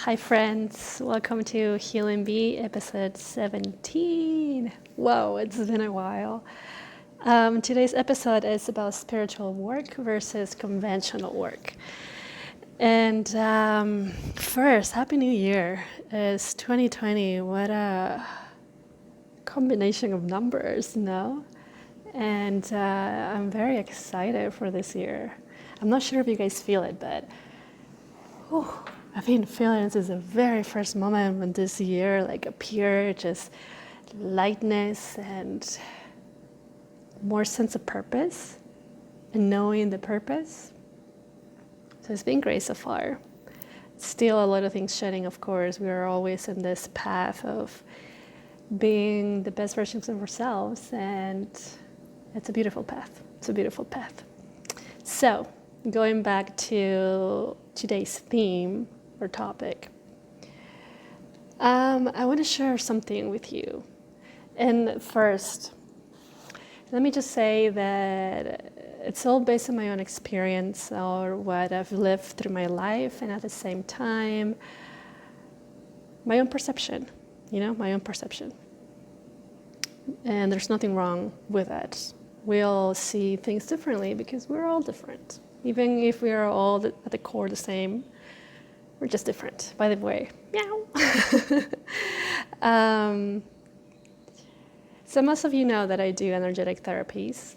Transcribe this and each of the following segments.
Hi friends, welcome to Healing Bee episode 17. Whoa, it's been a while. Today's episode is about spiritual work versus conventional work. And first, Happy New Year. It's 2020. What a combination of numbers, no? And I'm very excited for this year. I'm not sure if you guys feel it, but I've been feeling it since the very first moment when this year appeared, just lightness and more sense of purpose and knowing the purpose. So it's been great so far. Still a lot of things shedding, of course. We are always in this path of being the best versions of ourselves, and it's a beautiful path. It's a beautiful path. So going back to today's theme or topic, I want to share something with you. And first, let me just say that it's all based on my own experience or what I've lived through my life, and at the same time, my own perception, my own perception. And there's nothing wrong with that. We all see things differently because we're all different. Even if we are all at the core the same, we're just different. By the way, meow. So most of you know that I do energetic therapies,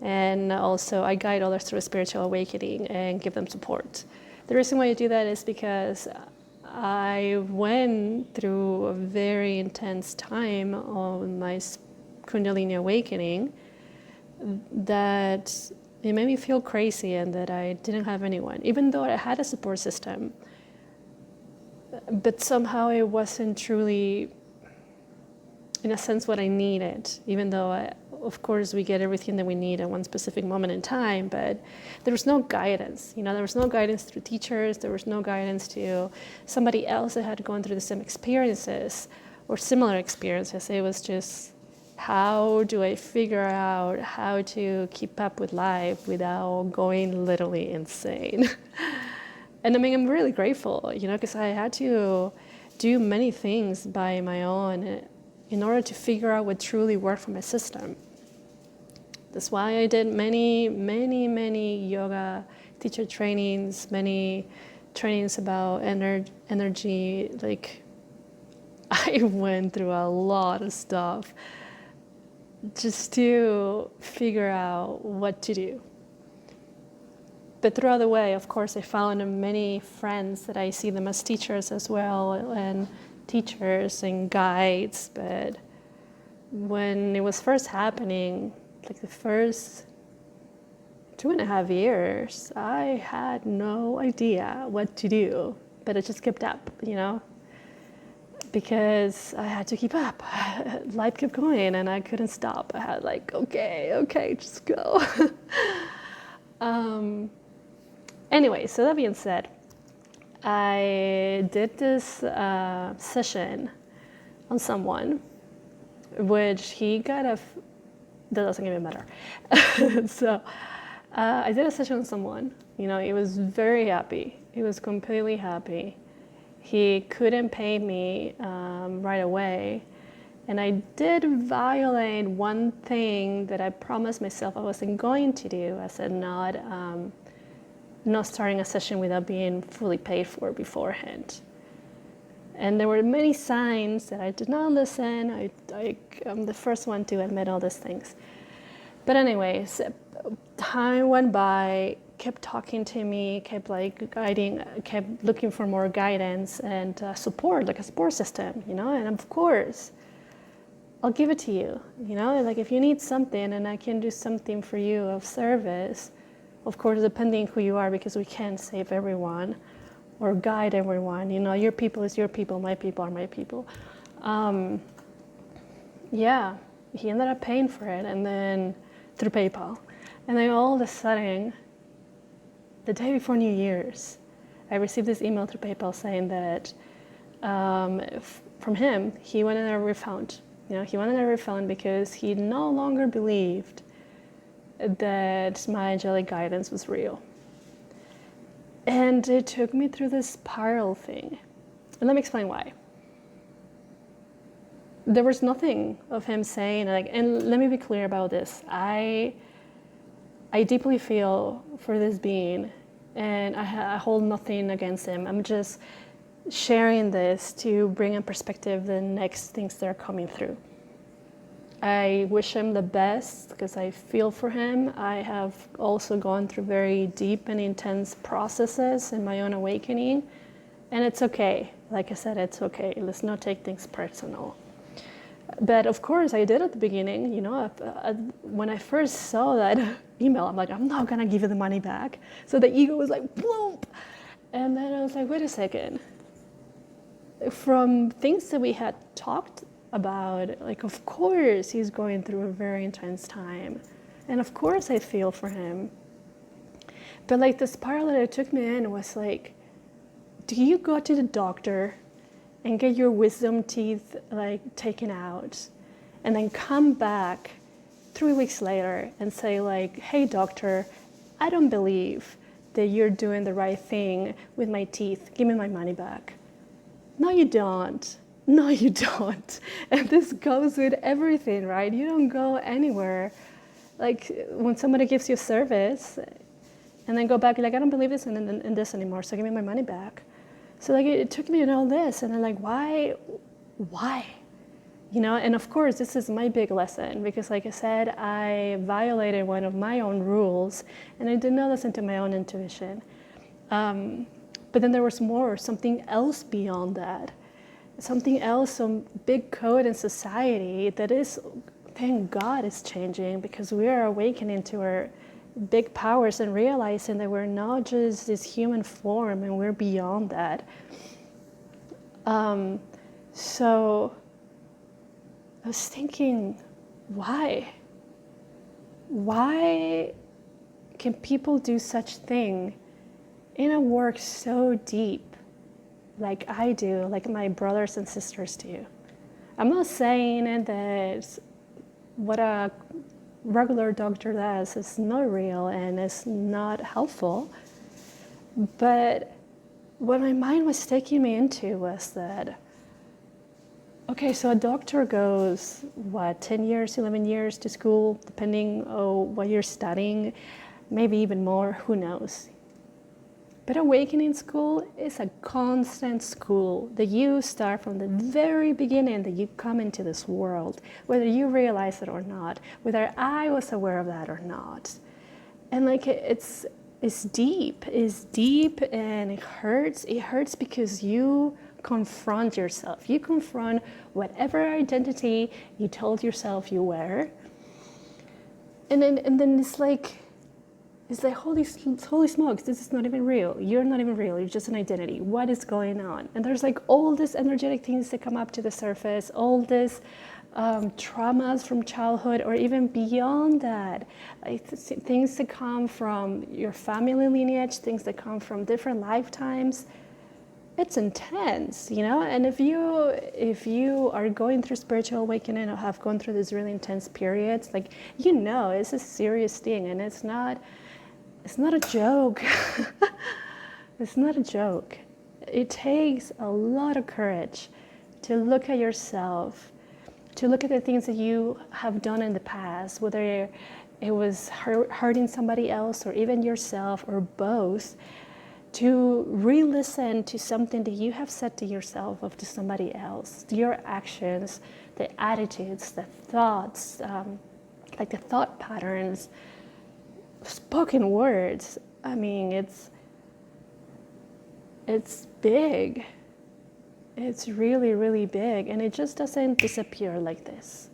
and also I guide others through a spiritual awakening and give them support. The reason why I do that is because I went through a very intense time on my Kundalini awakening that it made me feel crazy and that I didn't have anyone, even though I had a support system. But somehow it wasn't truly, in a sense, what I needed, even though, of course, we get everything that we need at one specific moment in time, but there was no guidance. There was no guidance through teachers. There was no guidance to somebody else that had gone through the same experiences or similar experiences. It was just, how do I figure out how to keep up with life without going literally insane? And I'm really grateful, because I had to do many things by my own in order to figure out what truly worked for my system. That's why I did many yoga teacher trainings, many trainings about energy. I went through a lot of stuff just to figure out what to do. But throughout the way, of course, I found many friends that I see them as teachers as well, and teachers and guides. But when it was first happening, the first 2.5 years, I had no idea what to do. But I just kept up, because I had to keep up. Life kept going and I couldn't stop. I had okay, just go. Anyway, so that being said, I did this session on someone, which he got that doesn't even matter. So I did a session on someone, he was very happy. He was completely happy. He couldn't pay me right away. And I did violate one thing that I promised myself I wasn't going to do. I said not starting a session without being fully paid for beforehand. And there were many signs that I did not listen. I'm the first one to admit all these things. But anyways, time went by, kept talking to me, kept guiding, kept looking for more guidance and support, a support system, and of course, I'll give it to you, if you need something and I can do something for you of service, of course, depending who you are, because we can't save everyone or guide everyone, your people is your people, my people are my people. Yeah, he ended up paying for it, and then through PayPal. And then all of a sudden, the day before New Year's, I received this email through PayPal saying that from him, he wanted a refund. He wanted a refund because he no longer believed that my angelic guidance was real. And it took me through this spiral thing And let me explain why. There was nothing of him saying, like, and let me be clear about this. I deeply feel for this being, and I hold nothing against him. I'm just sharing this to bring in perspective the next things that are coming through. I wish him the best because I feel for him. I have also gone through very deep and intense processes in my own awakening, and it's okay. Like I said, it's okay. Let's not take things personal. But of course, I did at the beginning. When I first saw that email, I'm like, I'm not gonna give you the money back. So the ego was like, boom. And then I was like, wait a second. From things that we had talked about, like, of course he's going through a very intense time, and of course I feel for him. But like the spiral that it took me in was like, do you go to the doctor and get your wisdom teeth like taken out, and then come back 3 weeks later and say like, hey doctor, I don't believe that you're doing the right thing with my teeth, give me my money back? No, you don't. No, you don't. And this goes with everything, right? You don't go anywhere. Like when somebody gives you a service and then go back, like, I don't believe this in this anymore, so give me my money back. So like it took me in all this, and I'm like, why? And of course, this is my big lesson, because like I said, I violated one of my own rules, and I did not listen to my own intuition. But then there was something else beyond that. Something else, some big code in society that is, thank God, is changing, because we are awakening to our big powers and realizing that we're not just this human form and we're beyond that. So I was thinking, why? Why can people do such thing in a work so deep like I do, like my brothers and sisters do? I'm not saying that what a regular doctor does is not real and is not helpful, but what my mind was taking me into was that, okay, so a doctor goes, 10 years, 11 years to school, depending on what you're studying, maybe even more, who knows. But awakening school is a constant school that you start from the very beginning that you come into this world, whether you realize it or not, whether I was aware of that or not. And like it's deep, and it hurts. It hurts because you confront yourself. You confront whatever identity you told yourself you were. And then it's like, holy smokes, this is not even real. You're not even real. You're just an identity. What is going on? And there's like all these energetic things that come up to the surface, all these traumas from childhood or even beyond that, like things that come from your family lineage, things that come from different lifetimes. It's intense, And if you are going through spiritual awakening or have gone through these really intense periods, like it's a serious thing, and it's not a joke. It's not a joke. It takes a lot of courage to look at yourself, to look at the things that you have done in the past, whether it was hurting somebody else or even yourself or both, to re-listen to something that you have said to yourself or to somebody else, to your actions, the attitudes, the thoughts, like the thought patterns, spoken words. I mean, it's big. It's really, really big, and it just doesn't disappear like this,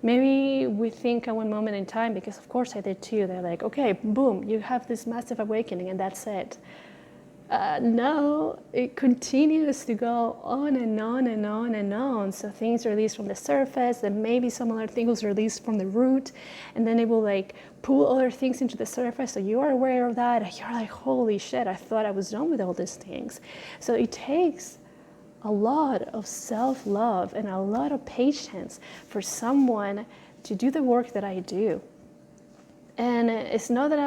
Maybe we think at one moment in time, because of course I did too, they're like, okay, boom, you have this massive awakening and that's it. No, it continues to go on and on and on and on. So things are released from the surface, and maybe some other things are released from the root, and then it will like pull other things into the surface. So you are aware of that, and you're like, holy shit, I thought I was done with all these things. So it takes a lot of self-love and a lot of patience for someone to do the work that I do. And it's not that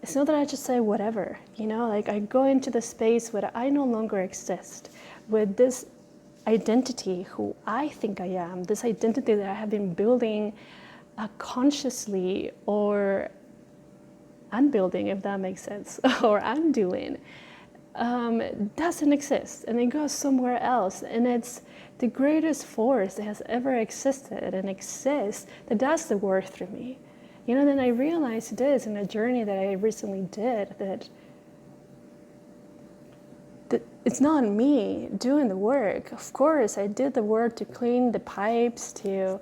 it's not that I just say whatever, like I go into the space where I no longer exist with this identity, who I think I am, this identity that I have been building consciously or unbuilding, if that makes sense, or undoing, doesn't exist, and it goes somewhere else, and it's the greatest force that has ever existed and exists that does the work through me. Then I realized this in a journey that I recently did, that it's not me doing the work. Of course, I did the work to clean the pipes, to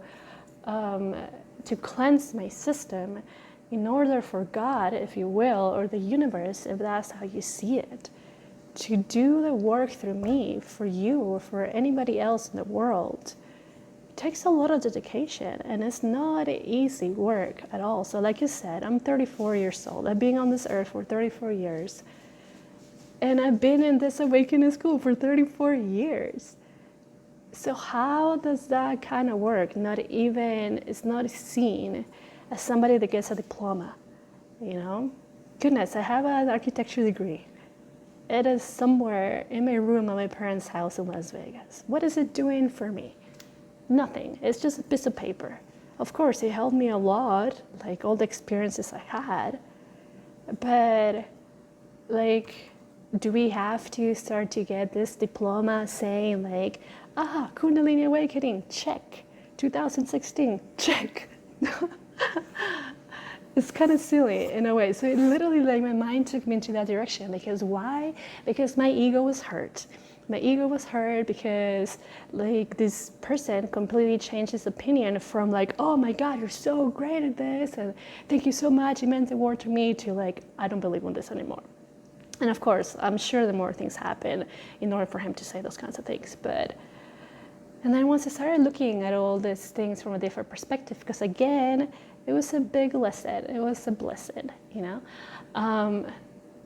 cleanse my system, in order for God, if you will, or the universe, if that's how you see it, to do the work through me, for you, or for anybody else in the world. It takes a lot of dedication, and it's not easy work at all. So like you said, I'm 34 years old. I've been on this earth for 34 years. And I've been in this awakening school for 34 years. So how does that kind of work? It's not seen as somebody that gets a diploma, Goodness, I have an architecture degree. It is somewhere in my room at my parents' house in Las Vegas. What is it doing for me? Nothing. It's just a piece of paper. Of course, it helped me a lot, like all the experiences I had. But, do we have to start to get this diploma saying Kundalini Awakening, check. 2016, check. It's kind of silly in a way. So it literally, my mind took me into that direction. Because why? Because my ego was hurt. My ego was hurt because this person completely changed his opinion from oh my God, you're so great at this, and thank you so much, it meant the world to me, to I don't believe in this anymore. And of course, I'm sure the more things happen in order for him to say those kinds of things. And then once I started looking at all these things from a different perspective, because again, it was a big lesson, it was a blessing,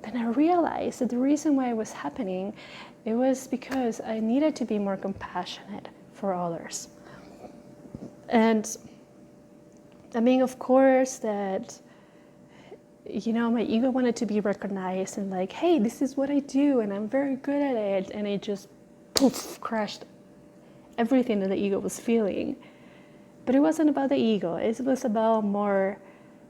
then I realized that the reason why it was happening, it was because I needed to be more compassionate for others. And of course that, my ego wanted to be recognized and hey, this is what I do and I'm very good at it. And it just poof, crashed everything that the ego was feeling. But it wasn't about the ego. It was about more,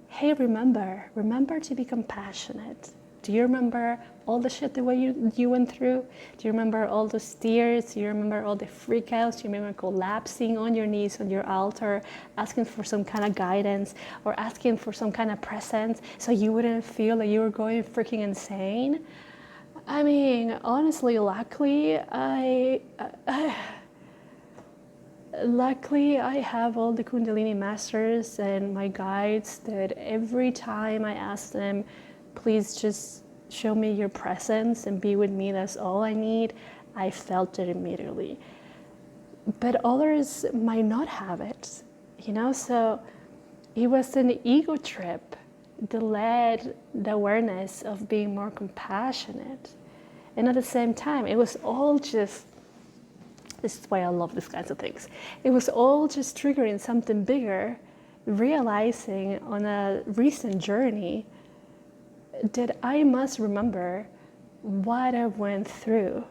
hey, remember to be compassionate. Do you remember all the shit that you went through? Do you remember all those tears? Do you remember all the freakouts? Do you remember collapsing on your knees on your altar, asking for some kind of guidance or asking for some kind of presence so you wouldn't feel like you were going freaking insane? Honestly, luckily, I have all the Kundalini masters and my guides that every time I ask them, please just show me your presence and be with me, that's all I need, I felt it immediately. But others might not have it, so it was an ego trip that led the awareness of being more compassionate. And at the same time, it was all just, this is why I love these kinds of things, it was all just triggering something bigger, realizing on a recent journey that I must remember what I went through.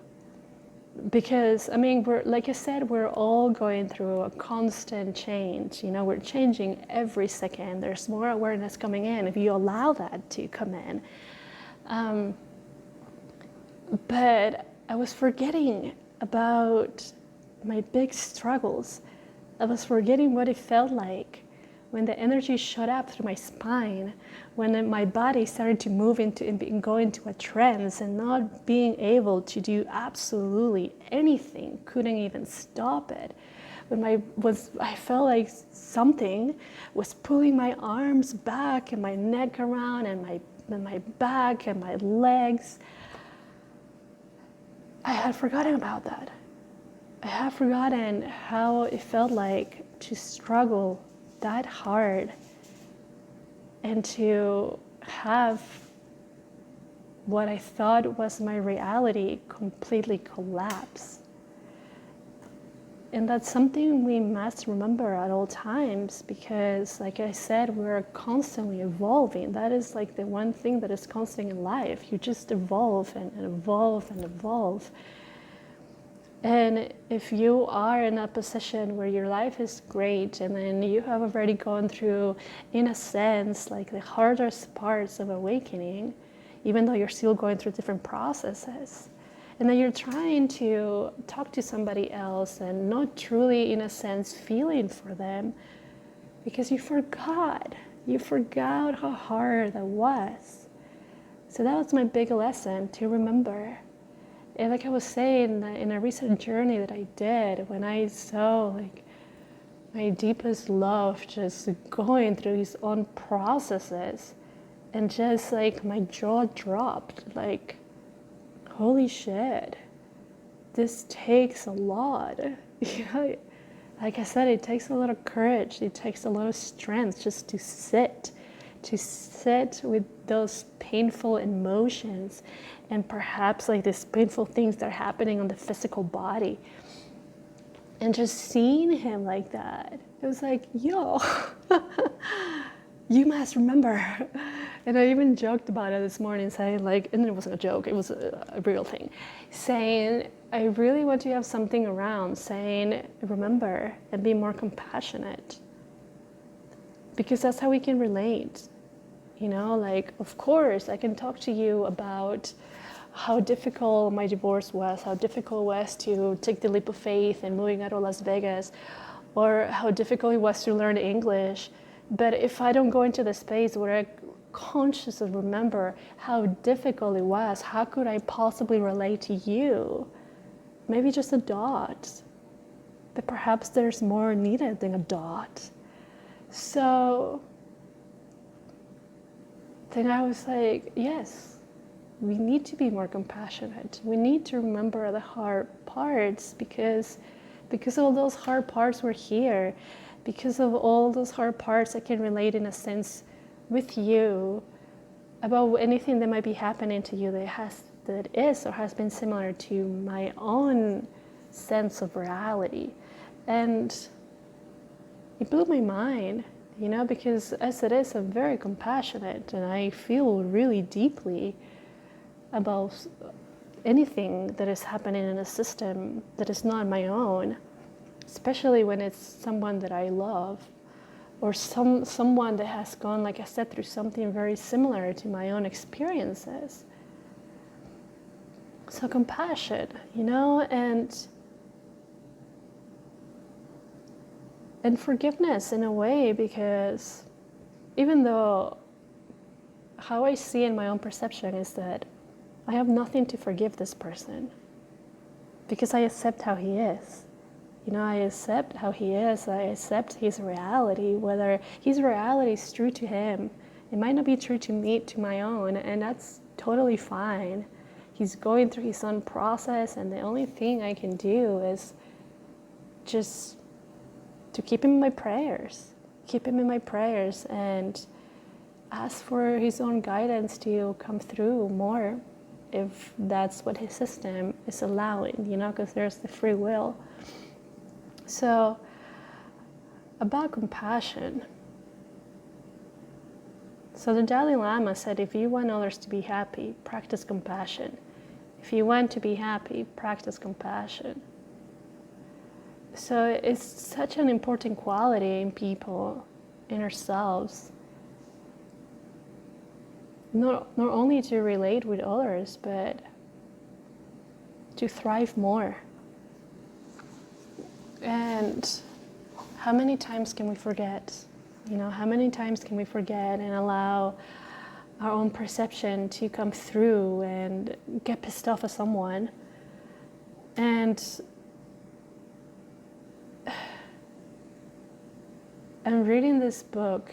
Because, we're, like I said, we're all going through a constant change. We're changing every second. There's more awareness coming in if you allow that to come in. But I was forgetting about my big struggles. I was forgetting what it felt like when the energy shot up through my spine, when my body started to move into and go into a trance and not being able to do absolutely anything, couldn't even stop it. When I felt like something was pulling my arms back and my neck around and my back and my legs. I had forgotten about that. I had forgotten how it felt like to struggle that hard and to have what I thought was my reality completely collapse. And that's something we must remember at all times, because like I said, we're constantly evolving. That is like the one thing that is constant in life. You just evolve and evolve and evolve. And if you are in a position where your life is great, and then you have already gone through, in a sense, like the hardest parts of awakening, even though you're still going through different processes, and then you're trying to talk to somebody else and not truly, in a sense, feeling for them, because you forgot how hard that was. So that was my big lesson, to remember. And like I was saying, in a recent journey that I did, when I saw like my deepest love just going through his own processes, and just like my jaw dropped, like, holy shit, this takes a lot. Like I said, it takes a lot of courage, it takes a lot of strength just to sit with those painful emotions, and perhaps like these painful things that are happening on the physical body. And just seeing him like that, it was like, yo, you must remember. And I even joked about it this morning, saying like, and it wasn't a joke, it was a real thing, saying, I really want to have something around saying, remember, and be more compassionate. Because that's how we can relate. You know, like, of course, I can talk to you about how difficult my divorce was, how difficult it was to take the leap of faith and moving out of Las Vegas, or how difficult it was to learn English. But if I don't go into the space where I consciously remember how difficult it was, how could I possibly relate to you? Maybe just a dot. But perhaps there's more needed than a dot. So then I was like, yes, we need to be more compassionate. We need to remember the hard parts, because of those hard parts we're here. Because of all those hard parts, I can relate in a sense with you about anything that might be happening to you that is or has been similar to my own sense of reality. And it blew my mind, you know, because as it is, I'm very compassionate, and I feel really deeply about anything that is happening in a system that is not my own, especially when it's someone that I love, or someone that has gone, like I said, through something very similar to my own experiences. So compassion, you know, and forgiveness in a way, because even though how I see in my own perception is that I have nothing to forgive this person, because I accept how he is. You know, I accept how he is. I accept his reality, whether his reality is true to him. It might not be true to me, to my own, and that's totally fine. He's going through his own process, and the only thing I can do is just to keep him in my prayers. Keep him in my prayers and ask for his own guidance to come through more, if that's what his system is allowing, you know, because there's the free will. So, about compassion. So the Dalai Lama said, if you want others to be happy, practice compassion. If you want to be happy, practice compassion. So it's such an important quality in people, in ourselves. Not only to relate with others, but to thrive more. And how many times can we forget? You know, how many times can we forget and allow our own perception to come through and get pissed off at someone? And I'm reading this book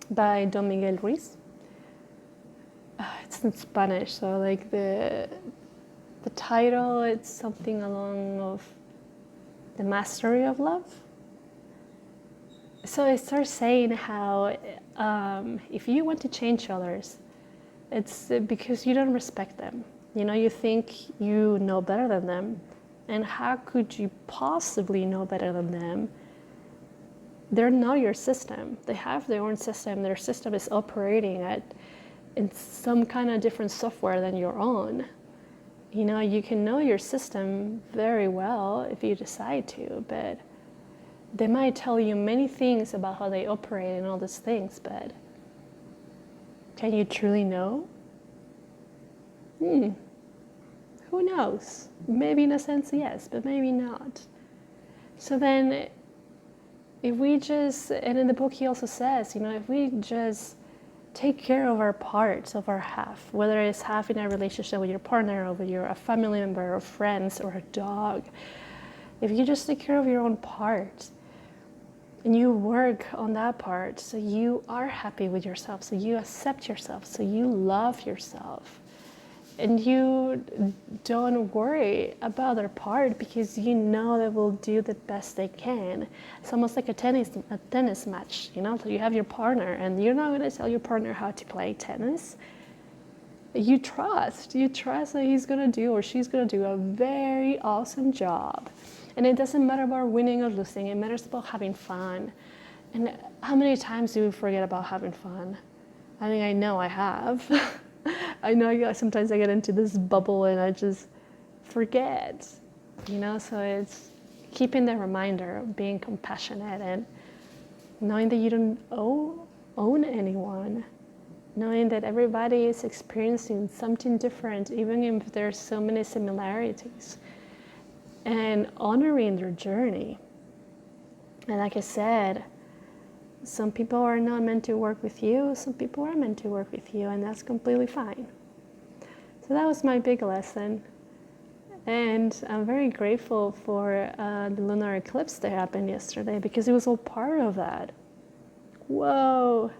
by Don Miguel Ruiz. It's in Spanish, so like the title, it's something along of the mastery of love. So it starts saying how if you want to change others, it's because you don't respect them. You know, you think you know better than them, And how could you possibly know better than them? They're not your system. They have their own system. Their system is operating in some kind of different software than your own. You know, you can know your system very well if you decide to, but they might tell you many things about how they operate and all these things, but can you truly know? Who knows? Maybe in a sense, yes, but maybe not. So then, if we just, and in the book he also says, you know, if we just take care of our parts of our half, whether it's half in a relationship with your partner or with a family member or friends or a dog, if you just take care of your own part and you work on that part so you are happy with yourself, so you accept yourself, so you love yourself, and you don't worry about their part because you know they will do the best they can. It's almost like a tennis match, you know. So you have your partner, and you're not going to tell your partner how to play tennis. You trust that he's going to do or she's going to do a very awesome job. And it doesn't matter about winning or losing. It matters about having fun. And how many times do we forget about having fun? I mean, I know I have. I know sometimes I get into this bubble and I just forget, you know, so it's keeping the reminder of being compassionate and knowing that you don't own anyone, knowing that everybody is experiencing something different, even if there's so many similarities, and honoring their journey. And like I said, some people are not meant to work with you, some people are meant to work with you, and that's completely fine. So that was my big lesson. And I'm very grateful for the lunar eclipse that happened yesterday because it was all part of that. Whoa.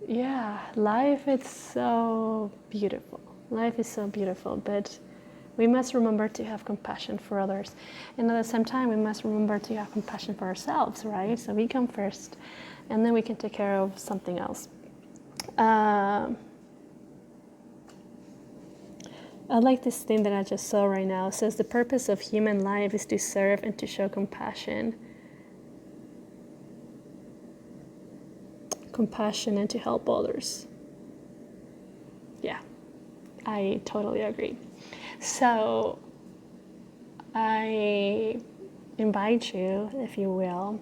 Yeah, life is so beautiful. Life is so beautiful, but we must remember to have compassion for others. And at the same time, we must remember to have compassion for ourselves, right? So we come first, and then we can take care of something else. I like this thing that I just saw right now. It says, the purpose of human life is to serve and to show compassion. Compassion and to help others. Yeah, I totally agree. So I invite you, if you will,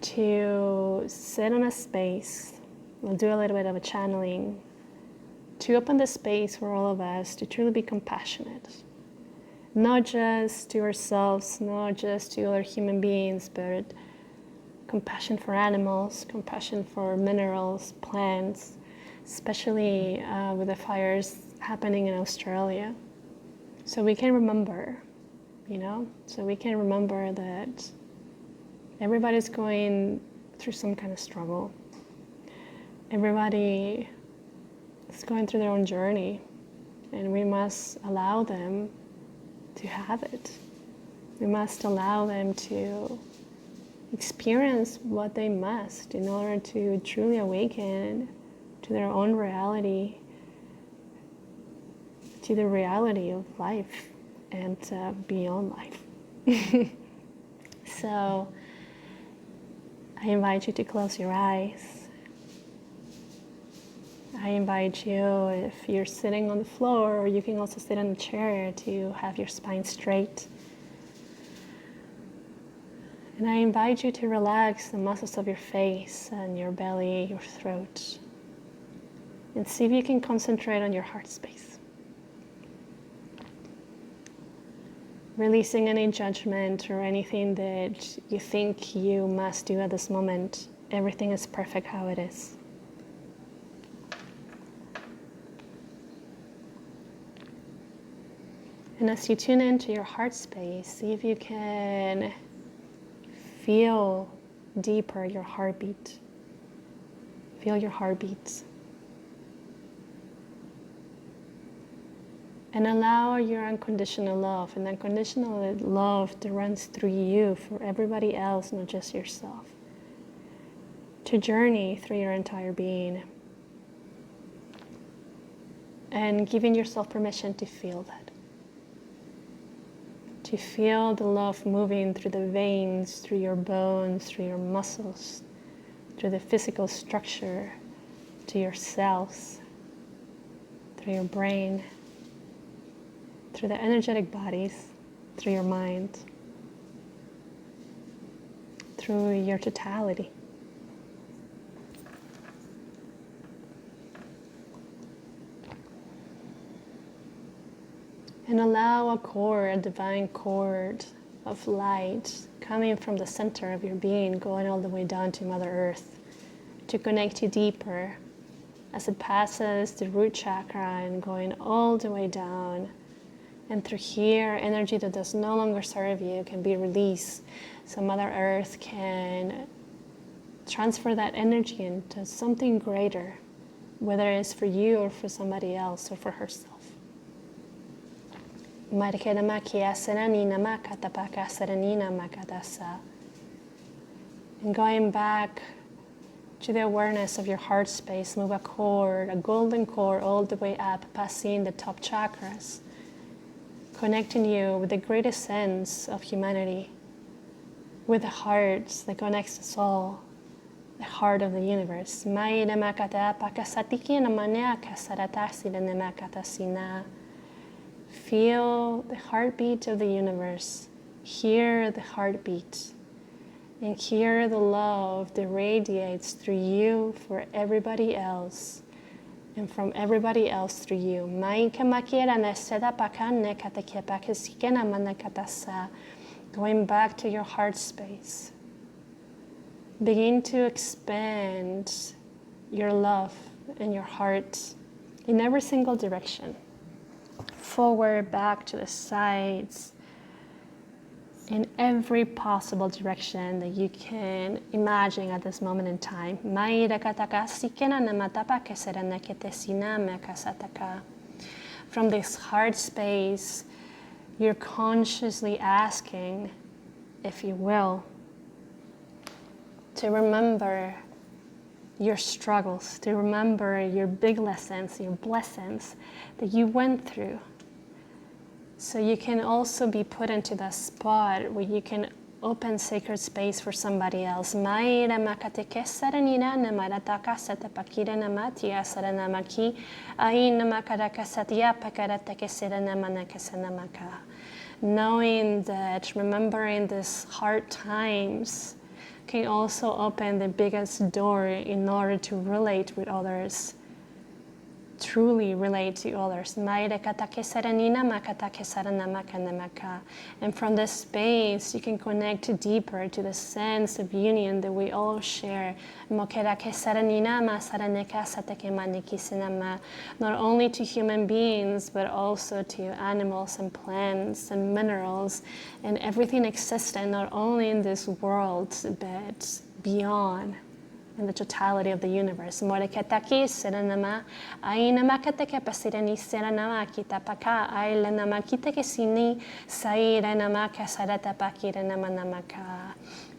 to sit on a space. We'll do a little bit of a channeling to open the space for all of us to truly be compassionate. Not just to ourselves, not just to other human beings, but compassion for animals, compassion for minerals, plants, especially with the fires happening in Australia. So we can remember, you know, so we can remember that everybody's going through some kind of struggle. Everybody is going through their own journey, and we must allow them to have it. We must allow them to experience what they must in order to truly awaken to their own reality, to the reality of life and beyond life. So I invite you to close your eyes. I invite you, if you're sitting on the floor, or you can also sit in a chair, to have your spine straight. And I invite you to relax the muscles of your face and your belly, your throat, and see if you can concentrate on your heart space. Releasing any judgment or anything that you think you must do at this moment. Everything is perfect how it is. And as you tune into your heart space, see if you can feel deeper your heartbeat. Feel your heartbeats. And allow your unconditional love and unconditional love that runs through you for everybody else, not just yourself, to journey through your entire being. And giving yourself permission to feel that. to feel the love moving through the veins, through your bones, through your muscles, through the physical structure, to your cells, through your brain, through the energetic bodies, through your mind, through your totality. And allow a cord, a divine cord of light coming from the center of your being, going all the way down to Mother Earth, to connect you deeper as it passes the root chakra and going all the way down. And through here, energy that does no longer serve you can be released, so Mother Earth can transfer that energy into something greater, whether it's for you or for somebody else or for herself. And going back to the awareness of your heart space, move a cord, a golden cord, all the way up, passing the top chakras, connecting you with the greatest sense of humanity, with the heart that connects us all, the heart of the universe. Feel the heartbeat of the universe. Hear the heartbeat. And hear the love that radiates through you for everybody else, and from everybody else through you. Going back to your heart space. Begin to expand your love and your heart in every single direction. Forward, back, to the sides, in every possible direction that you can imagine at this moment in time. From this heart space, you're consciously asking, if you will, to remember your struggles, to remember your big lessons, your blessings that you went through. So you can also be put into that spot where you can open sacred space for somebody else. Knowing that remembering these hard times can also open the biggest door in order to relate with others, truly relate to others. And from this space, you can connect deeper to the sense of union that we all share. Not only to human beings, but also to animals and plants and minerals and everything existent, not only in this world, but beyond, in the totality of the universe.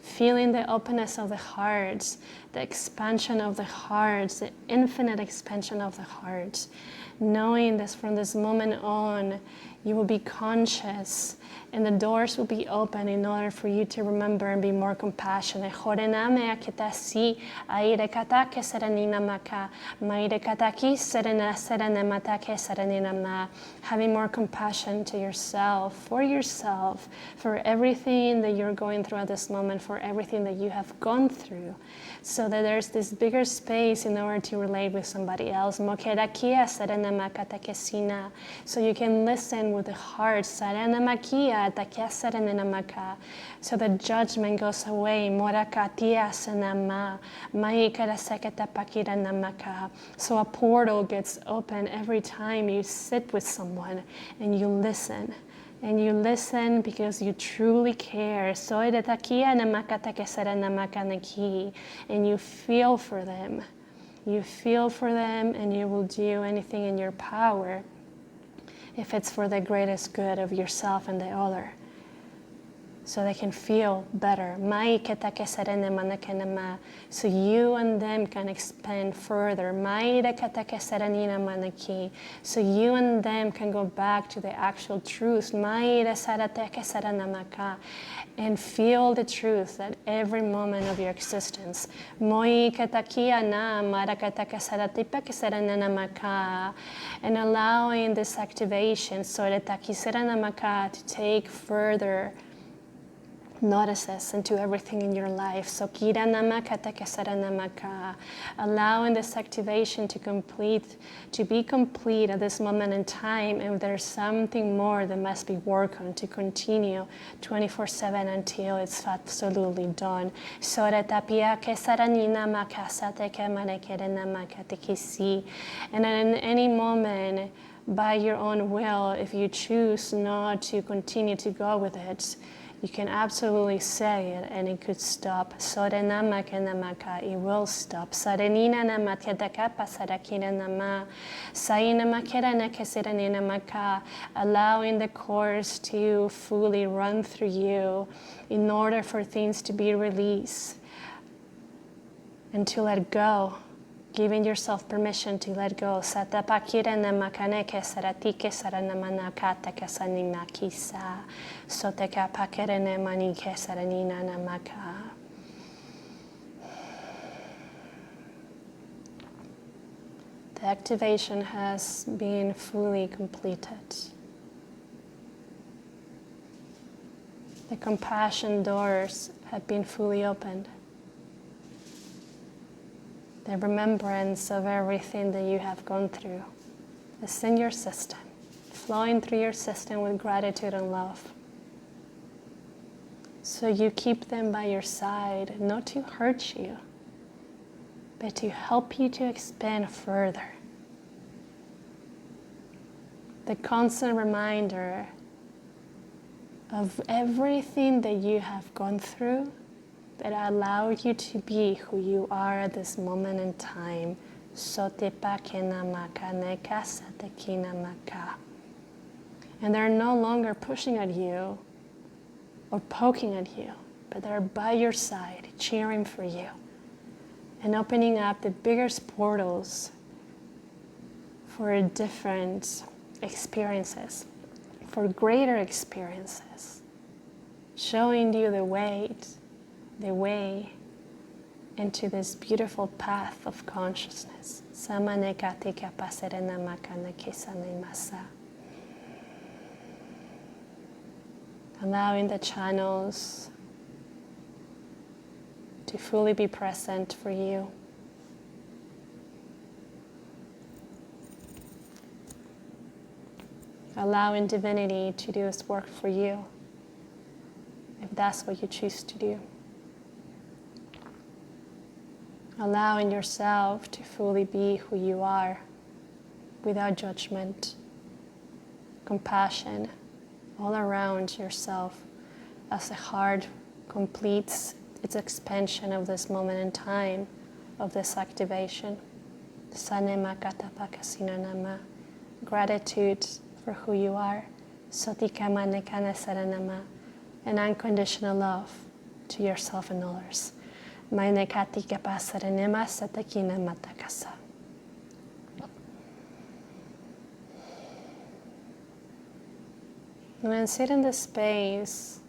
Feeling the openness of the heart, the expansion of the heart, the infinite expansion of the heart. Knowing that from this moment on, you will be conscious and the doors will be open in order for you to remember and be more compassionate. Having more compassion to yourself, for everything that you're going through at this moment, for everything that you have gone through, so that there's this bigger space in order to relate with somebody else. So you can listen with the heart, so the judgment goes away. So a portal gets open every time you sit with someone and you listen. And you listen because you truly care. And you feel for them. You feel for them, and you will do anything in your power if it's for the greatest good of yourself and the other. so they can feel better. So you and them can expand further. So you and them can go back to the actual truth. And feel the truth at every moment of your existence. And allowing this activation to take further notices into everything in your life. So allowing this activation to be complete at this moment in time, and there's something more that must be worked on to continue 24/7 until it's absolutely done. And in any moment, by your own will, if you choose not to continue to go with it, you can absolutely say it and it could stop. It will stop. Allowing the course to fully run through you in order for things to be released and to let go. Giving yourself permission to let go. The activation has been fully completed. The compassion doors have been fully opened. The remembrance of everything that you have gone through is in your system, flowing through your system with gratitude and love. So you keep them by your side, not to hurt you, but to help you to expand further. The constant reminder of everything that you have gone through that allow you to be who you are at this moment in time. And they're no longer pushing at you or poking at you, but they're by your side, cheering for you and opening up the biggest portals for different experiences, for greater experiences, showing you the way into this beautiful path of consciousness. Allowing the channels to fully be present for you. Allowing divinity to do its work for you, if that's what you choose to do. Allowing yourself to fully be who you are, without judgment, compassion all around yourself as the heart completes its expansion of this moment in time, of this activation. Gratitude for who you are, and unconditional love to yourself and others. And then sit in this space,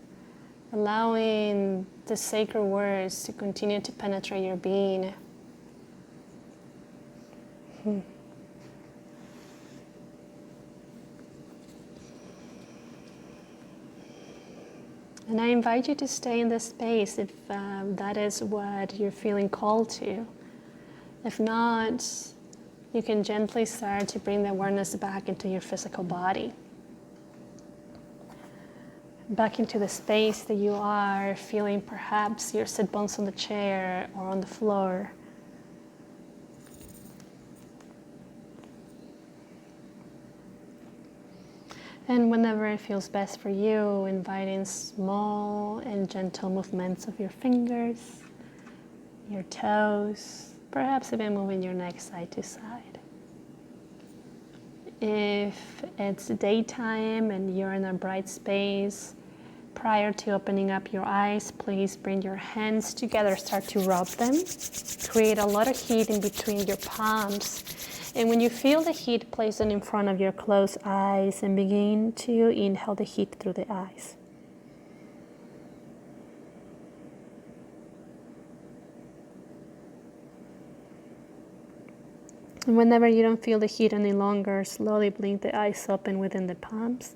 allowing the sacred words to continue to penetrate your being. And I invite you to stay in this space if that is what you're feeling called to. If not, you can gently start to bring the awareness back into your physical body. Back into the space that you are, feeling perhaps your sit bones on the chair or on the floor. And whenever it feels best for you, inviting small and gentle movements of your fingers, your toes, perhaps even moving your neck side to side. If it's daytime and you're in a bright space, prior to opening up your eyes, please bring your hands together, start to rub them. Create a lot of heat in between your palms. And when you feel the heat, place it in front of your closed eyes and begin to inhale the heat through the eyes. And whenever you don't feel the heat any longer, slowly blink the eyes open within the palms,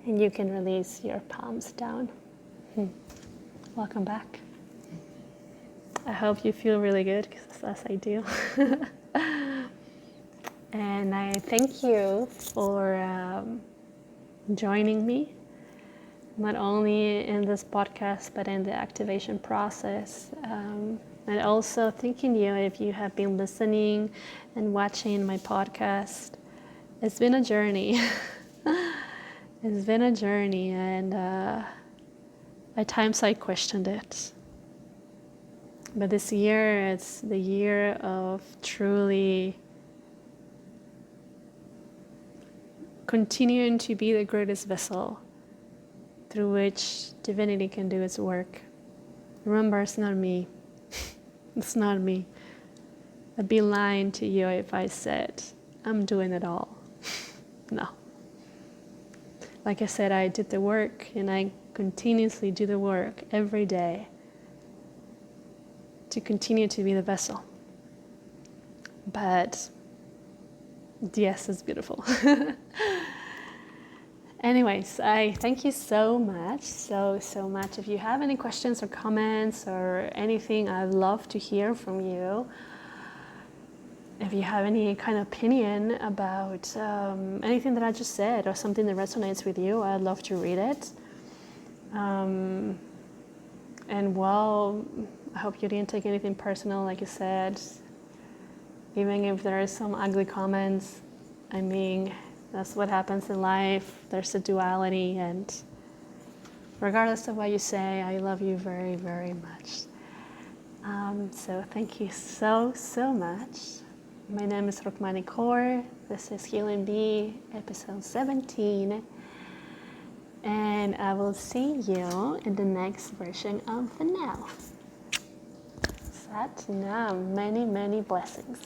and you can release your palms down. Welcome back. I hope you feel really good, because as I do. And I thank you for joining me, not only in this podcast, but in the activation process. And also thanking you if you have been listening and watching my podcast. It's been a journey. It's been a journey, and at times I questioned it. But this year, it's the year of truly continuing to be the greatest vessel through which divinity can do its work. Remember, it's not me. It's not me. I'd be lying to you if I said I'm doing it all. No. Like I said, I did the work, and I continuously do the work every day to continue to be the vessel. But yes, it's beautiful. Anyways, I thank you so much, so much. If you have any questions or comments or anything, I'd love to hear from you. If you have any kind of opinion about anything that I just said or something that resonates with you, I'd love to read it. And well, I hope you didn't take anything personal, like you said. Even if there are some ugly comments, I mean, that's what happens in life. There's a duality, and regardless of what you say, I love you very, very much. So thank you so much. My name is Rukmani Kaur. This is Healing Bee, episode 17. And I will see you in the next version of the Now. Sat Nam. Many, many blessings.